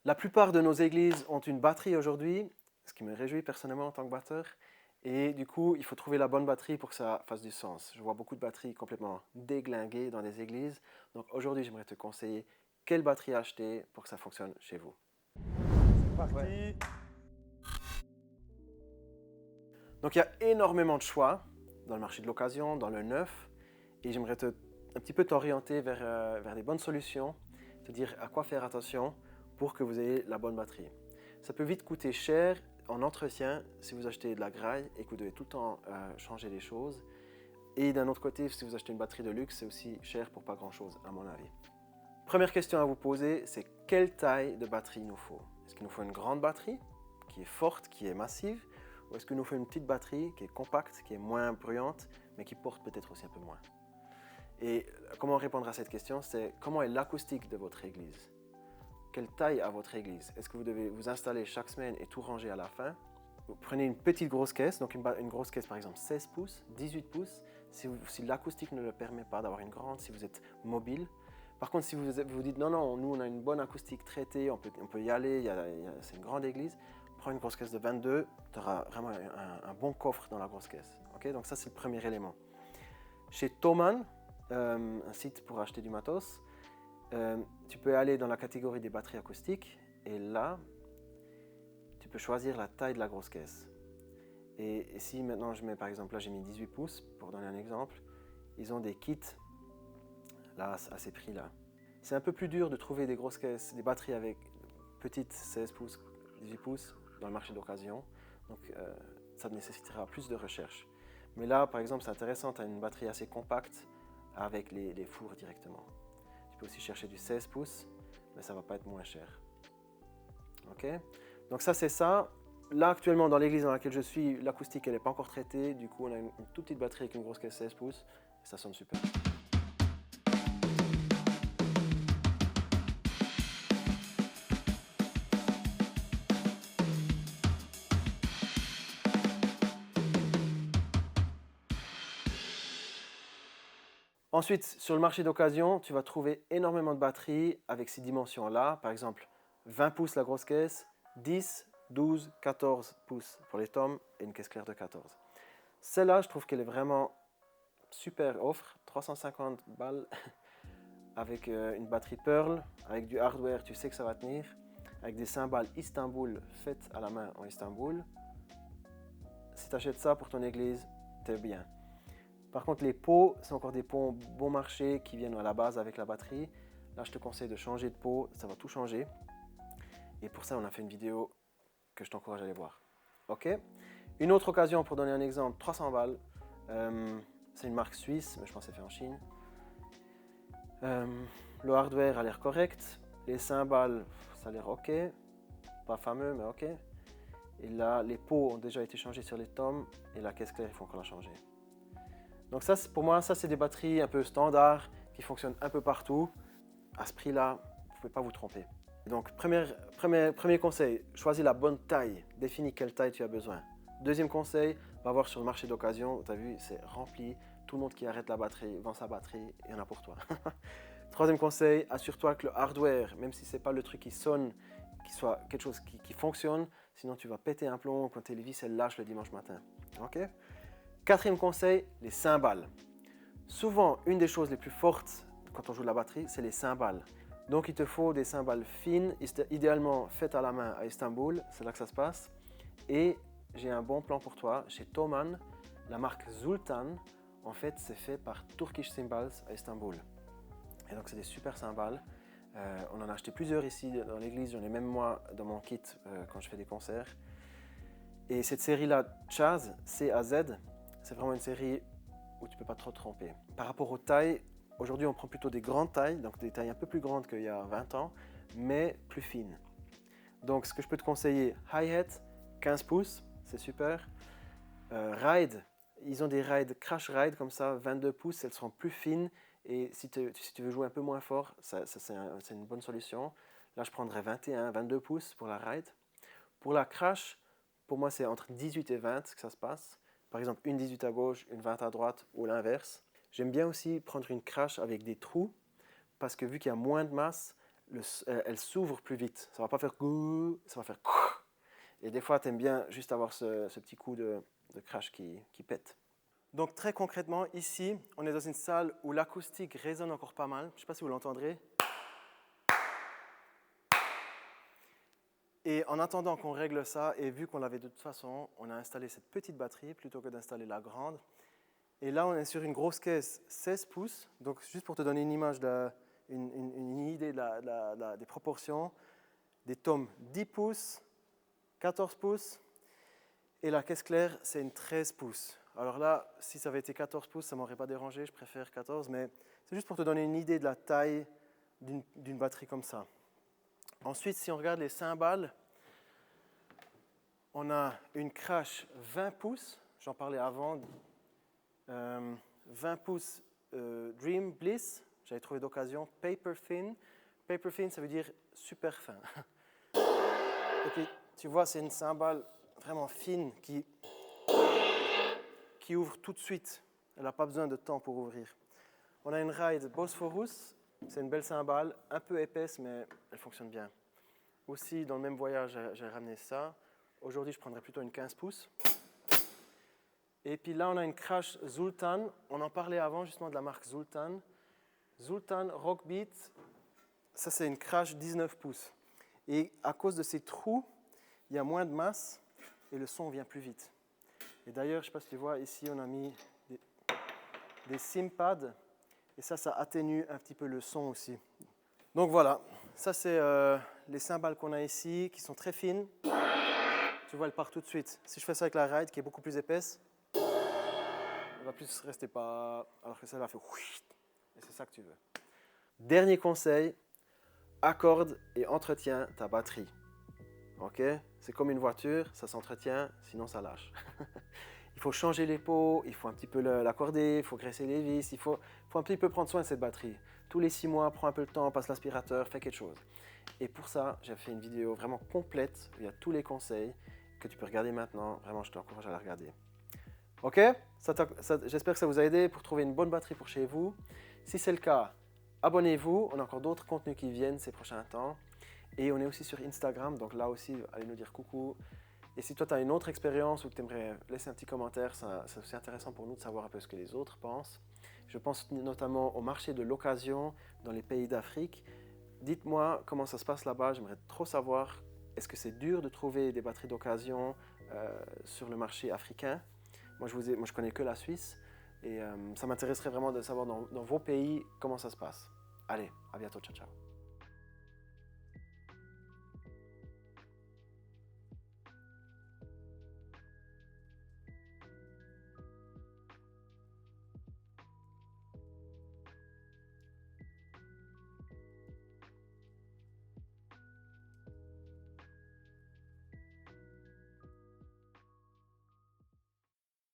La plupart de nos églises ont une batterie aujourd'hui, ce qui me réjouit personnellement en tant que batteur. Et du coup, il faut trouver la bonne batterie pour que ça fasse du sens. Je vois beaucoup de batteries complètement déglinguées dans des églises. Donc aujourd'hui, j'aimerais te conseiller quelle batterie acheter pour que ça fonctionne chez vous. C'est parti. Ouais. Donc il y a énormément de choix dans le marché de l'occasion, dans le neuf. Et j'aimerais un petit peu t'orienter vers des bonnes solutions, te dire à quoi faire attention pour que vous ayez la bonne batterie. Ça peut vite coûter cher en entretien si vous achetez de la graille et que vous devez tout le temps changer les choses. Et d'un autre côté, si vous achetez une batterie de luxe, c'est aussi cher pour pas grand-chose, à mon avis. Première question à vous poser, c'est quelle taille de batterie il nous faut? Est-ce qu'il nous faut une grande batterie qui est forte, qui est massive? Ou est-ce qu'il nous faut une petite batterie qui est compacte, qui est moins bruyante, mais qui porte peut-être aussi un peu moins? Et comment répondre à cette question? C'est comment est l'acoustique de votre église? Quelle taille a votre église? Est-ce que vous devez vous installer chaque semaine et tout ranger à la fin? Vous prenez une petite grosse caisse, donc une grosse caisse par exemple 16 pouces, 18 pouces, si l'acoustique ne le permet pas d'avoir une grande, si vous êtes mobile. Par contre, si vous dites non, non, nous on a une bonne acoustique traitée, on peut y aller, c'est une grande église, prends une grosse caisse de 22, tu auras vraiment un bon coffre dans la grosse caisse. Okay, donc ça c'est le premier élément. Chez Thomann, un site pour acheter du matos, tu peux aller dans la catégorie des batteries acoustiques et là, tu peux choisir la taille de la grosse caisse. Et si maintenant je mets par exemple, là j'ai mis 18 pouces pour donner un exemple, ils ont des kits là à ces prix-là. C'est un peu plus dur de trouver des grosses caisses, des batteries avec petites 16 pouces, 18 pouces dans le marché d'occasion. Donc ça nécessitera plus de recherche. Mais là par exemple c'est intéressant, tu as une batterie assez compacte avec les fours directement. Tu peux aussi chercher du 16 pouces, mais ça ne va pas être moins cher. Ok? Donc ça c'est ça. Là actuellement dans l'église dans laquelle je suis, l'acoustique elle n'est pas encore traitée, du coup on a une toute petite batterie avec une grosse caisse 16 pouces, et ça sonne super. Ensuite, sur le marché d'occasion, tu vas trouver énormément de batteries avec ces dimensions-là. Par exemple, 20 pouces la grosse caisse, 10, 12, 14 pouces pour les tomes et une caisse claire de 14. Celle-là, je trouve qu'elle est vraiment super offre, 350 balles avec une batterie Pearl, avec du hardware, tu sais que ça va tenir, avec des cymbales Istanbul faites à la main en Istanbul. Si tu achètes ça pour ton église, t'es bien. Par contre, les pots, c'est encore des pots bon marché qui viennent à la base avec la batterie. Là, je te conseille de changer de pot, ça va tout changer. Et pour ça, on a fait une vidéo que je t'encourage à aller voir. Ok. Une autre occasion, pour donner un exemple, 300 balles. C'est une marque suisse, mais je pense que c'est fait en Chine. Le hardware a l'air correct. Les cymbales, ça a l'air ok. Pas fameux, mais ok. Et là, les pots ont déjà été changés sur les tomes. Et la caisse claire, il faut encore la changer. Donc ça, pour moi, ça c'est des batteries un peu standards qui fonctionnent un peu partout. À ce prix-là, vous ne pouvez pas vous tromper. Donc premier conseil, choisis la bonne taille. Définis quelle taille tu as besoin. Deuxième conseil, va voir sur le marché d'occasion. Tu as vu, c'est rempli. Tout le monde qui arrête la batterie vend sa batterie. Il y en a pour toi. Troisième conseil, assure-toi que le hardware, même si ce n'est pas le truc qui sonne, qu'il soit quelque chose qui fonctionne. Sinon, tu vas péter un plomb quand tes vis elles lâchent le dimanche matin. Ok? Quatrième conseil, les cymbales. Souvent, une des choses les plus fortes quand on joue de la batterie, c'est les cymbales. Donc il te faut des cymbales fines, idéalement faites à la main à Istanbul, c'est là que ça se passe. Et j'ai un bon plan pour toi, chez Thomann, la marque Sultan, en fait c'est fait par Turkish Cymbals à Istanbul. Et donc c'est des super cymbales. On en a acheté plusieurs ici dans l'église, j'en ai même moi dans mon kit quand je fais des concerts. Et cette série-là, Chaz, C-A-Z, c'est vraiment une série où tu ne peux pas trop te tromper. Par rapport aux tailles, aujourd'hui on prend plutôt des grandes tailles, donc des tailles un peu plus grandes qu'il y a 20 ans, mais plus fines. Donc ce que je peux te conseiller, hi-hat, 15 pouces, c'est super. Ride, ils ont des rides, crash ride comme ça, 22 pouces, elles seront plus fines. Et si tu veux jouer un peu moins fort, c'est une bonne solution. Là je prendrais 21, 22 pouces pour la ride. Pour la crash, pour moi c'est entre 18 et 20 que ça se passe. Par exemple, une 18 à gauche, une 20 à droite ou l'inverse. J'aime bien aussi prendre une crash avec des trous parce que vu qu'il y a moins de masse, elle s'ouvre plus vite. Ça ne va pas faire gouh, ça va faire. Et des fois, tu aimes bien juste avoir ce petit coup de crash qui pète. Donc très concrètement, ici, on est dans une salle où l'acoustique résonne encore pas mal. Je ne sais pas si vous l'entendrez. Et en attendant qu'on règle ça, et vu qu'on l'avait de toute façon, on a installé cette petite batterie plutôt que d'installer la grande. Et là, on est sur une grosse caisse 16 pouces. Donc juste pour te donner une image, une idée des proportions, des tomes 10 pouces, 14 pouces, et la caisse claire, c'est une 13 pouces. Alors là, si ça avait été 14 pouces, ça ne m'aurait pas dérangé, je préfère 14, mais c'est juste pour te donner une idée de la taille d'une batterie comme ça. Ensuite, si on regarde les cymbales, on a une crash 20 pouces, j'en parlais avant, 20 pouces Dream Bliss, j'avais trouvé d'occasion, Paper Thin. Paper Thin, ça veut dire super fin. Et puis, tu vois, c'est une cymbale vraiment fine qui ouvre tout de suite. Elle n'a pas besoin de temps pour ouvrir. On a une ride Bosphorus, c'est une belle cymbale, un peu épaisse, mais elle fonctionne bien. Aussi, dans le même voyage, j'ai ramené ça. Aujourd'hui, je prendrais plutôt une 15 pouces. Et puis là, on a une crash Zultan. On en parlait avant, justement, de la marque Zultan. Zultan Rockbeat, ça, c'est une crash 19 pouces. Et à cause de ces trous, il y a moins de masse et le son vient plus vite. Et d'ailleurs, je ne sais pas si tu vois, ici, on a mis des SimPads. Et ça atténue un petit peu le son aussi. Donc voilà, ça c'est les cymbales qu'on a ici, qui sont très fines. Tu vois, elle part tout de suite. Si je fais ça avec la ride, qui est beaucoup plus épaisse, elle va plus rester pas... Alors que celle-là fait... Et c'est ça que tu veux. Dernier conseil, accorde et entretiens ta batterie. Ok? C'est comme une voiture, ça s'entretient, sinon ça lâche. Il faut changer les pots, il faut un petit peu l'accorder, il faut graisser les vis, il faut un petit peu prendre soin de cette batterie. Tous les 6 mois, prends un peu le temps, passe l'aspirateur, fais quelque chose. Et pour ça, j'ai fait une vidéo vraiment complète, il y a tous les conseils que tu peux regarder maintenant. Vraiment, je t'encourage à la regarder. Ok? J'espère que ça vous a aidé pour trouver une bonne batterie pour chez vous. Si c'est le cas, abonnez-vous, on a encore d'autres contenus qui viennent ces prochains temps. Et on est aussi sur Instagram, donc là aussi, allez nous dire coucou. Et si toi, tu as une autre expérience ou que tu aimerais laisser un petit commentaire, c'est aussi intéressant pour nous de savoir un peu ce que les autres pensent. Je pense notamment au marché de l'occasion dans les pays d'Afrique. Dites-moi comment ça se passe là-bas, j'aimerais trop savoir, est-ce que c'est dur de trouver des batteries d'occasion sur le marché africain? Moi, je connais que la Suisse et ça m'intéresserait vraiment de savoir dans vos pays comment ça se passe. Allez, à bientôt, ciao ciao.